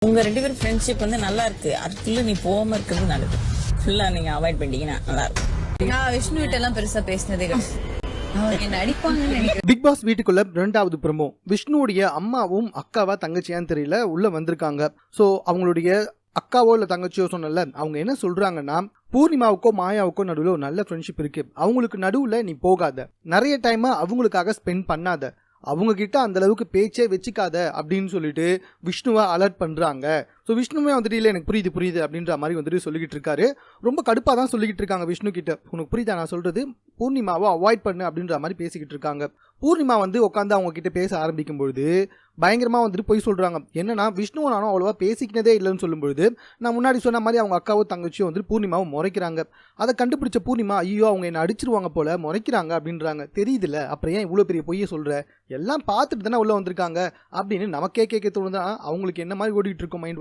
உங்க 2 பேரும் ஃப்ரெண்ட்ஷிப் நல்லா இருக்கு. அதுக்குள்ள நீ போகாம இருக்கிறது நல்லது. ஃபுல்லா நீங்க அவாய்ட் பண்ணிட்டீங்கன்னா நல்லா இருக்கும். நான் விஷ்ணு கிட்ட எல்லாம் பெருசா பேசினதே கிடையாது. அவர் என்ன அடிப்பாங்கன்னு நினைக்கிறேன். பிக் பாஸ் வீட்டுக்குள்ள 2வது ப்ரோமோ. விஷ்ணுவுடைய அம்மாவும் அக்காவா தங்கச்சியான்னு தெரியல உள்ள வந்திருக்காங்க. ஸோ அவங்களுடைய அக்காவோ இல்லை தங்கச்சியோ சொன்னல, அவங்க என்ன சொல்றாங்கன்னா, பூர்ணிமாவுக்கோ மாயாவுக்கோ நடுவில் ஒரு நல்ல ஃப்ரெண்ட்ஷிப் இருக்கு. அவங்களுக்கு நடுவில் நீ போகாத, நிறைய டைம் அவங்களுக்காக ஸ்பெண்ட் பண்ணாத, அவங்க கிட்ட அந்த அளவுக்கு பேச்சே வச்சுக்காத அப்படின்னு சொல்லிட்டு விஷ்ணுவை அலர்ட் பண்றாங்க. ஸோ விஷ்ணுவே வந்துட்டு இல்லை எனக்கு புரியுது அப்படின்ற மாதிரி வந்துட்டு சொல்லிக்கிட்டு இருக்காரு. ரொம்ப கடுப்பாக தான் சொல்லிக்கிட்டு இருக்காங்க விஷ்ணு கிட்ட. உனக்கு புரியுதா நான் சொல்றது, பூர்ணிமாவை அவாய்ட் பண்ணு அப்படின்ற மாதிரி பேசிக்கிட்டு இருக்காங்க. பூர்ணிமா உட்காந்து அவங்க கிட்ட பேச ஆரம்பிக்கும் பொழுது பயங்கரமாக வந்துட்டு போய் சொல்கிறாங்க. என்னன்னா விஷ்ணுவை நானும் அவ்வளோவா பேசிக்கினதே இல்லைன்னு சொல்லும்பொழுது நான் முன்னாடி சொன்ன மாதிரி அவங்க அக்காவோ தங்கச்சியோ வந்துட்டு பூர்ணிமாவை முறைக்கிறாங்க. அதை கண்டுபிடிச்ச பூர்ணிமா ஐயோ அவங்க என்ன அடிச்சிருவாங்க போல முறைக்கிறாங்க அப்படின்றாங்க. தெரியுதுல்ல அப்புறம் ஏன் இவ்வளோ பெரிய பொய்யை சொல்கிற, எல்லாம் பார்த்துட்டு தானே உள்ளே வந்திருக்காங்க அப்படின்னு நமக்கே கேட்க தோணுதான். அவங்களுக்கு என்ன மாதிரி ஓடிட்டு இருக்கும் மைண்ட் வாய்ஸ்.